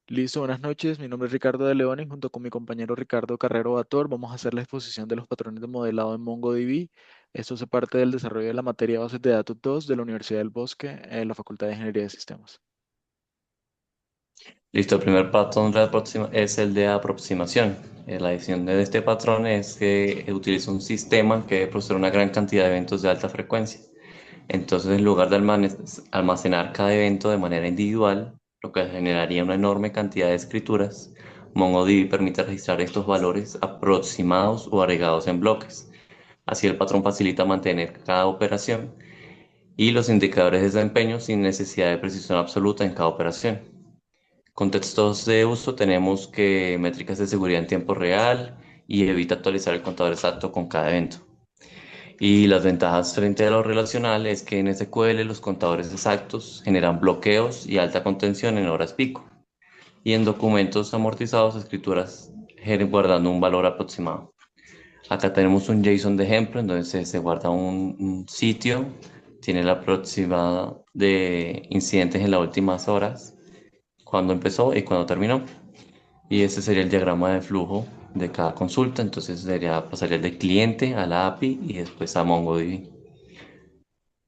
Listo, buenas noches. Mi nombre es Ricardo de León y junto con mi compañero Ricardo Carrero Bator vamos a hacer la exposición de los patrones de modelado en MongoDB. Esto hace parte del desarrollo de la materia Bases de Datos 2 de la Universidad del Bosque en la Facultad de Ingeniería de Sistemas. Listo, el primer patrón es el de aproximación. La adición de este patrón es que utiliza un sistema que procesa una gran cantidad de eventos de alta frecuencia. Entonces, en lugar de almacenar cada evento de manera individual, lo que generaría una enorme cantidad de escrituras, MongoDB permite registrar estos valores aproximados o agregados en bloques. Así el patrón facilita mantener cada operación y los indicadores de desempeño sin necesidad de precisión absoluta en cada operación. Contextos de uso tenemos que métricas de seguridad en tiempo real y evita actualizar el contador exacto con cada evento. Y las ventajas frente a lo relacional es que en SQL los contadores exactos generan bloqueos y alta contención en horas pico. Y en documentos amortizados, escrituras guardando un valor aproximado. Acá tenemos un JSON de ejemplo en donde se guarda un sitio, tiene la aproximada de incidentes en las últimas horas, cuando empezó y cuando terminó. Y ese sería el diagrama de flujo de cada consulta. Entonces pasaría del cliente a la API y después a MongoDB.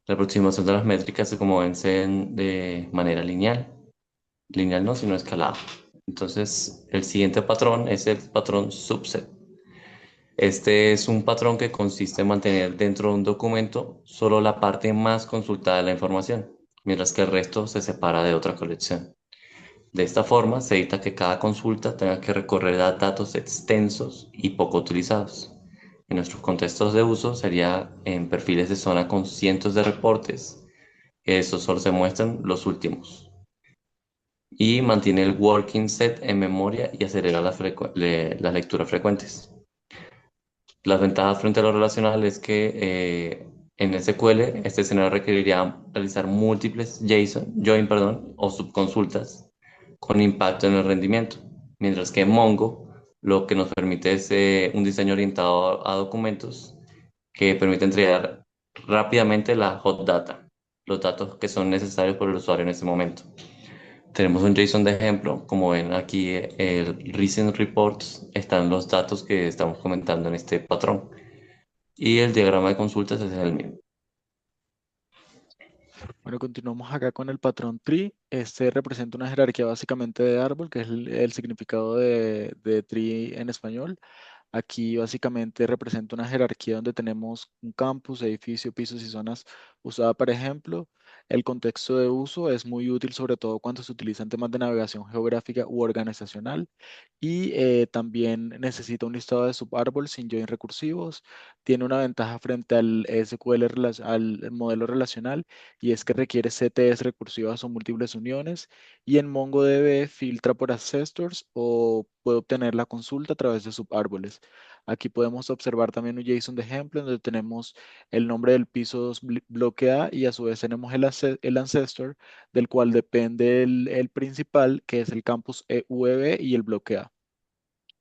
La aproximación de las métricas se como vencen de manera lineal. Lineal no, sino escalada. Entonces, el siguiente patrón es el patrón subset. Este es un patrón que consiste en mantener dentro de un documento solo la parte más consultada de la información, mientras que el resto se separa de otra colección. De esta forma, se evita que cada consulta tenga que recorrer a datos extensos y poco utilizados. En nuestros contextos de uso sería en perfiles de zona con cientos de reportes, que estos solo se muestran los últimos. Y mantiene el working set en memoria y acelera las lecturas frecuentes. Las ventajas frente a lo relacional es que en SQL este escenario requeriría realizar múltiples join, o subconsultas con impacto en el rendimiento, mientras que en Mongo lo que nos permite es un diseño orientado a documentos que permite entregar rápidamente la hot data, los datos que son necesarios por el usuario en ese momento. Tenemos un JSON de ejemplo, como ven aquí el Recent Reports están los datos que estamos comentando en este patrón y el diagrama de consultas es el mismo. Bueno, continuamos acá con el patrón tree. Este representa una jerarquía básicamente de árbol, que es el significado de tree en español. Aquí básicamente representa una jerarquía donde tenemos un campus, edificio, pisos y zonas usada para ejemplo. El contexto de uso es muy útil sobre todo cuando se utilizan temas de navegación geográfica u organizacional y también necesita un listado de subárboles sin join recursivos. Tiene una ventaja frente al SQL, al modelo relacional y es que requiere CTS recursivas o múltiples uniones y en MongoDB filtra por ancestors o puede obtener la consulta a través de subárboles. Aquí podemos observar también un JSON de ejemplo donde tenemos el nombre del piso 2 bloque A y a su vez tenemos el ancestor del cual depende el principal que es el campus EUEB y el bloque A.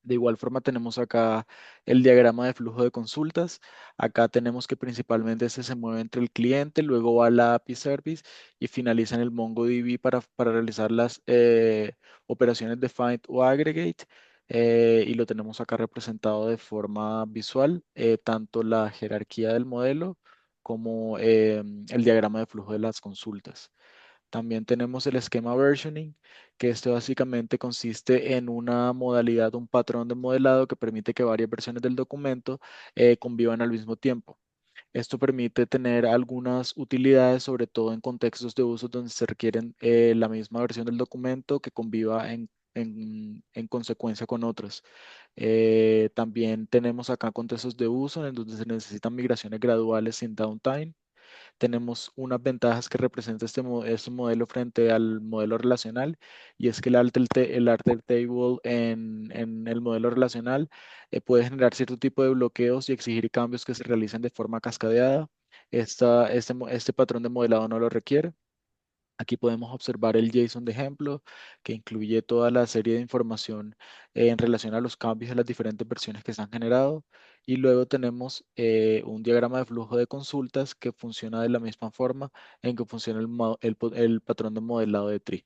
De igual forma tenemos acá el diagrama de flujo de consultas. Acá tenemos que principalmente este se mueve entre el cliente, luego va a la API Service y finaliza en el MongoDB para realizar las operaciones de find o aggregate. Y lo tenemos acá representado de forma visual, tanto la jerarquía del modelo como el diagrama de flujo de las consultas. También tenemos el esquema versioning, que esto básicamente consiste en una modalidad, un patrón de modelado que permite que varias versiones del documento convivan al mismo tiempo. Esto permite tener algunas utilidades, sobre todo en contextos de uso donde se requieren la misma versión del documento que conviva en consecuencia con otras. También tenemos acá contextos de uso en donde se necesitan migraciones graduales sin downtime. Tenemos unas ventajas que representa este modelo frente al modelo relacional y es que el alter table en el modelo relacional puede generar cierto tipo de bloqueos y exigir cambios que se realicen de forma cascadeada. Este patrón de modelado no lo requiere. Aquí podemos observar el JSON de ejemplo, que incluye toda la serie de información en relación a los cambios de las diferentes versiones que se han generado. Y luego tenemos un diagrama de flujo de consultas que funciona de la misma forma en que funciona el patrón de modelado de tree.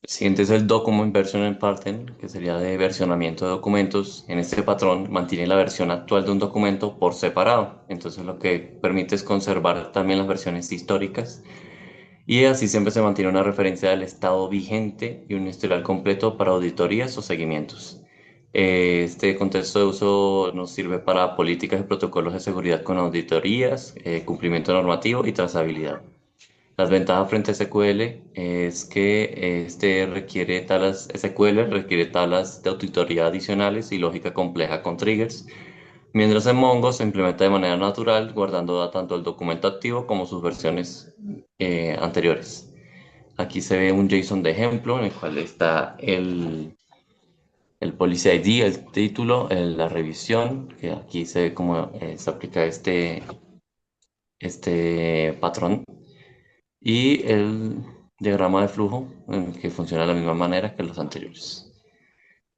El siguiente es el Document Version Pattern, que sería de versionamiento de documentos. En este patrón mantiene la versión actual de un documento por separado. Entonces lo que permite es conservar también las versiones históricas y así siempre se mantiene una referencia del estado vigente y un historial completo para auditorías o seguimientos. Este contexto de uso nos sirve para políticas y protocolos de seguridad con auditorías, cumplimiento normativo y trazabilidad. Las ventajas frente a SQL es que SQL requiere tablas de auditoría adicionales y lógica compleja con triggers, mientras en Mongo se implementa de manera natural, guardando tanto el documento activo como sus versiones anteriores. Aquí se ve un JSON de ejemplo en el cual está el Policy ID, el título, la revisión, que aquí se ve cómo se aplica este patrón, y el diagrama de flujo, en el que funciona de la misma manera que los anteriores.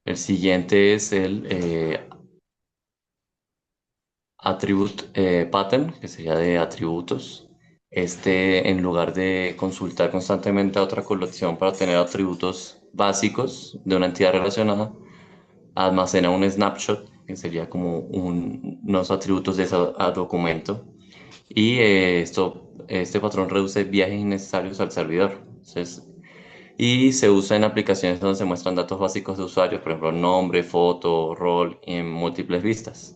El siguiente es el Attribute Pattern, que sería de atributos. Este, en lugar de consultar constantemente a otra colección para tener atributos básicos de una entidad relacionada, almacena un snapshot, que sería como unos atributos de ese documento. Y este patrón reduce viajes innecesarios al servidor. Y se usa en aplicaciones donde se muestran datos básicos de usuarios, por ejemplo, nombre, foto, rol, en múltiples vistas.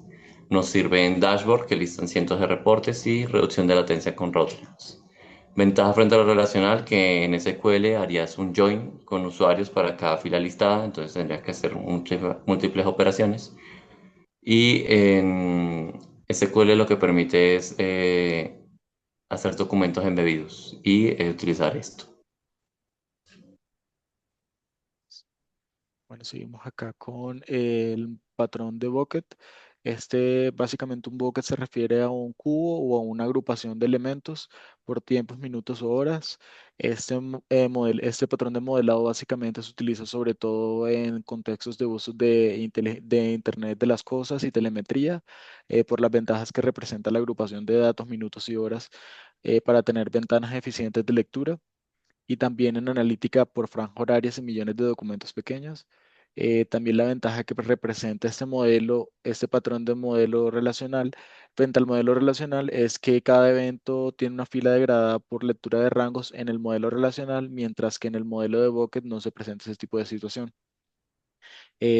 Nos sirve en dashboard que listan cientos de reportes y reducción de latencia con routines. Ventaja frente a lo relacional, que en SQL harías un join con usuarios para cada fila listada, entonces tendrías que hacer múltiples operaciones. Y en SQL lo que permite es hacer documentos embebidos y utilizar esto. Bueno, seguimos acá con el patrón de bucket. Este, básicamente un bucket se refiere a un cubo o a una agrupación de elementos por tiempos, minutos o horas. Este patrón de modelado básicamente se utiliza sobre todo en contextos de uso de Internet de las cosas y telemetría, por las ventajas que representa la agrupación de datos, minutos y horas, para tener ventanas eficientes de lectura y también en analítica por franja horarias y millones de documentos pequeños. También la ventaja que representa este modelo, este patrón de modelo relacional frente al modelo relacional es que cada evento tiene una fila degradada por lectura de rangos en el modelo relacional, mientras que en el modelo de Bucket no se presenta ese tipo de situación.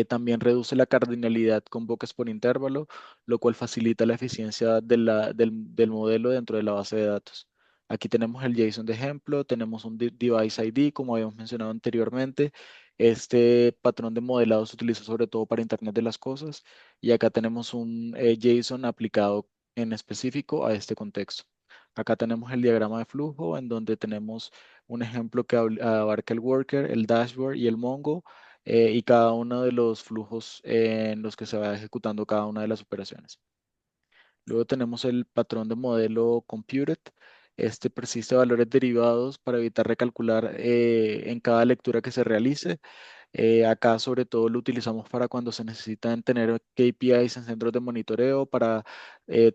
También reduce la cardinalidad con bloques por intervalo, lo cual facilita la eficiencia del modelo dentro de la base de datos. Aquí tenemos el JSON de ejemplo, tenemos un device ID, como habíamos mencionado anteriormente. Este patrón de modelado se utiliza sobre todo para Internet de las cosas y acá tenemos un JSON aplicado en específico a este contexto. Acá tenemos el diagrama de flujo en donde tenemos un ejemplo que abarca el worker, el dashboard y el Mongo, y cada uno de los flujos en los que se va ejecutando cada una de las operaciones. Luego tenemos el patrón de modelo computed. Este persiste valores derivados para evitar recalcular en cada lectura que se realice. Acá sobre todo lo utilizamos para cuando se necesitan tener KPIs en centros de monitoreo para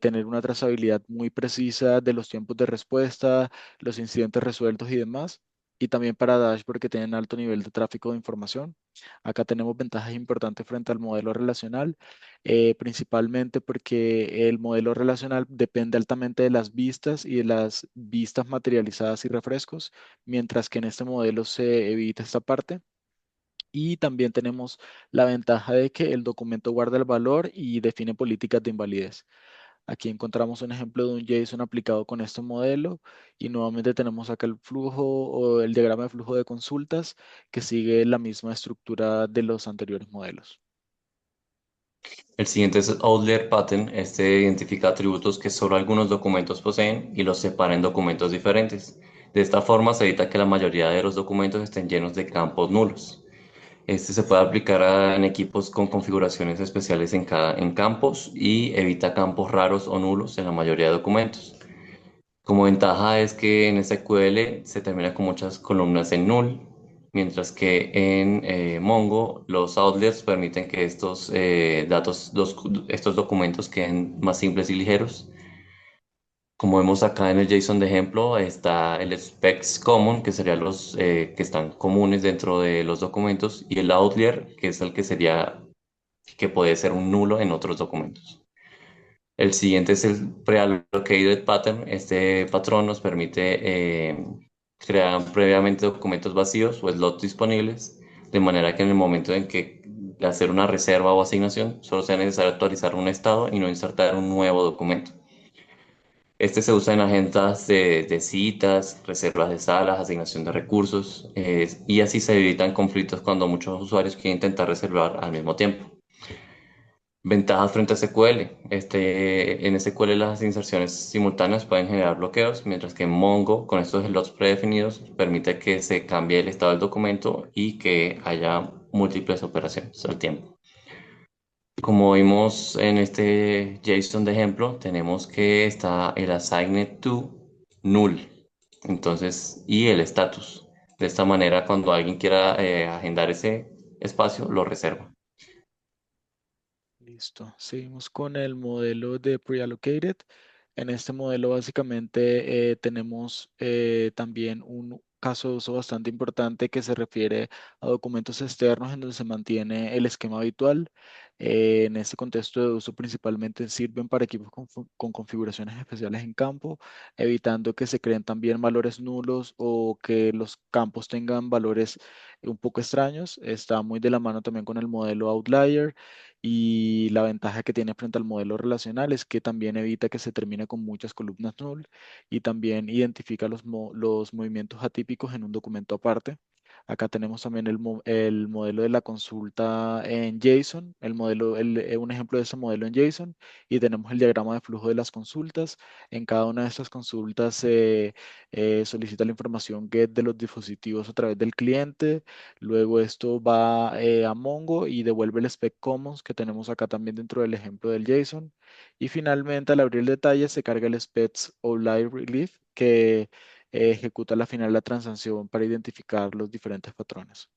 tener una trazabilidad muy precisa de los tiempos de respuesta, los incidentes resueltos y demás. Y también para dashboard que tienen alto nivel de tráfico de información. Acá tenemos ventajas importantes frente al modelo relacional, principalmente porque el modelo relacional depende altamente de las vistas y de las vistas materializadas y refrescos, mientras que en este modelo se evita esta parte. Y también tenemos la ventaja de que el documento guarda el valor y define políticas de invalidez. Aquí encontramos un ejemplo de un JSON aplicado con este modelo y nuevamente tenemos acá el flujo o el diagrama de flujo de consultas que sigue la misma estructura de los anteriores modelos. El siguiente es Outlier Pattern. Este identifica atributos que solo algunos documentos poseen y los separa en documentos diferentes. De esta forma se evita que la mayoría de los documentos estén llenos de campos nulos. Este se puede aplicar en equipos con configuraciones especiales en campos y evita campos raros o nulos en la mayoría de documentos. Como ventaja es que en SQL se termina con muchas columnas en null, mientras que en Mongo los outliers permiten que estos documentos queden más simples y ligeros. Como vemos acá en el JSON de ejemplo, está el specs common, que serían los que están comunes dentro de los documentos, y el outlier, que es el que sería, que puede ser un nulo en otros documentos. El siguiente es el pre-allocated pattern. Este patrón nos permite crear previamente documentos vacíos o slots disponibles, de manera que en el momento en que hacer una reserva o asignación, solo sea necesario actualizar un estado y no insertar un nuevo documento. Este se usa en agendas de citas, reservas de salas, asignación de recursos, y así se evitan conflictos cuando muchos usuarios quieren intentar reservar al mismo tiempo. Ventajas frente a SQL. En SQL las inserciones simultáneas pueden generar bloqueos, mientras que en Mongo, con estos slots predefinidos, permite que se cambie el estado del documento y que haya múltiples operaciones al tiempo. Como vimos en este JSON de ejemplo, tenemos que está el assigned to null. Entonces, y el status. De esta manera, cuando alguien quiera agendar ese espacio, lo reserva. Listo. Seguimos con el modelo de pre-allocated. En este modelo básicamente tenemos también un caso de uso bastante importante que se refiere a documentos externos en donde se mantiene el esquema habitual. En este contexto de uso principalmente sirven para equipos con configuraciones especiales en campo, evitando que se creen también valores nulos o que los campos tengan valores un poco extraños. Está muy de la mano también con el modelo outlier. Y la ventaja que tiene frente al modelo relacional es que también evita que se termine con muchas columnas null y también identifica los movimientos atípicos en un documento aparte. Acá tenemos también el modelo de la consulta en JSON, un ejemplo de ese modelo en JSON, y tenemos el diagrama de flujo de las consultas. En cada una de estas consultas se solicita la información GET de los dispositivos a través del cliente. Luego esto va a Mongo y devuelve el spec commons que tenemos acá también dentro del ejemplo del JSON. Y finalmente, al abrir el detalle, se carga el specs outlier relief que ejecuta al final la transacción para identificar los diferentes patrones.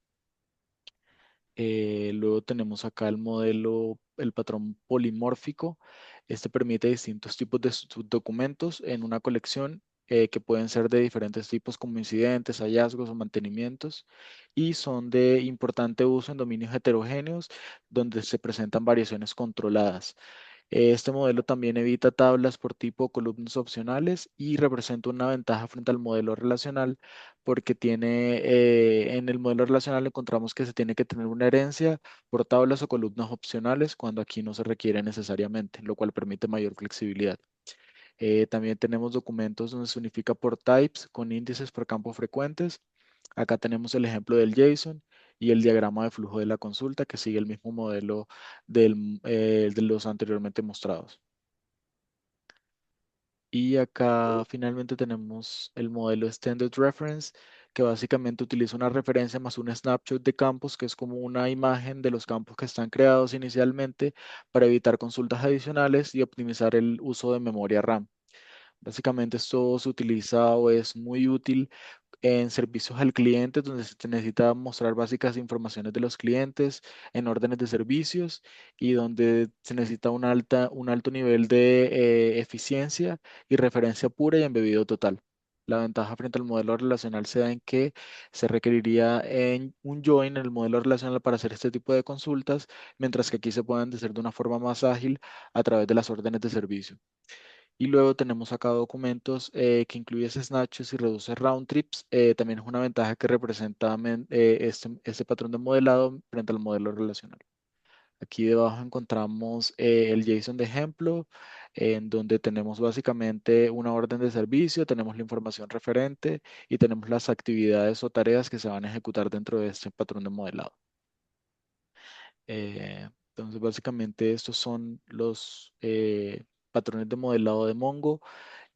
Luego tenemos acá el modelo, el patrón polimórfico. Este permite distintos tipos de subdocumentos en una colección que pueden ser de diferentes tipos como incidentes, hallazgos o mantenimientos y son de importante uso en dominios heterogéneos donde se presentan variaciones controladas. Este modelo también evita tablas por tipo o columnas opcionales y representa una ventaja frente al modelo relacional porque en el modelo relacional encontramos que se tiene que tener una herencia por tablas o columnas opcionales cuando aquí no se requiere necesariamente, lo cual permite mayor flexibilidad. También tenemos documentos donde se unifica por types con índices por campos frecuentes. Acá tenemos el ejemplo del JSON y el diagrama de flujo de la consulta que sigue el mismo modelo de los anteriormente mostrados. Y acá finalmente tenemos el modelo Extended Reference, que básicamente utiliza una referencia más un snapshot de campos, que es como una imagen de los campos que están creados inicialmente para evitar consultas adicionales y optimizar el uso de memoria RAM. Básicamente esto se utiliza o es muy útil en servicios al cliente, donde se te necesita mostrar básicas informaciones de los clientes en órdenes de servicios y donde se necesita un alto nivel de eficiencia y referencia pura y embebido total. La ventaja frente al modelo relacional se da en que se requeriría en un join en el modelo relacional para hacer este tipo de consultas, mientras que aquí se pueden hacer de una forma más ágil a través de las órdenes de servicio. Y luego tenemos acá documentos que incluye snatches y reduce round trips. También es una ventaja que representa este patrón de modelado frente al modelo relacional. Aquí debajo encontramos el JSON de ejemplo, en donde tenemos básicamente una orden de servicio, tenemos la información referente y tenemos las actividades o tareas que se van a ejecutar dentro de este patrón de modelado. Entonces, básicamente estos son los patrones de modelado de Mongo.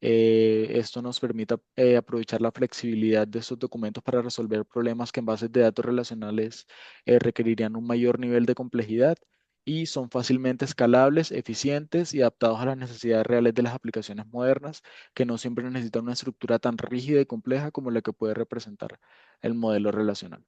Esto nos permite aprovechar la flexibilidad de estos documentos para resolver problemas que en bases de datos relacionales requerirían un mayor nivel de complejidad y son fácilmente escalables, eficientes y adaptados a las necesidades reales de las aplicaciones modernas, que no siempre necesitan una estructura tan rígida y compleja como la que puede representar el modelo relacional.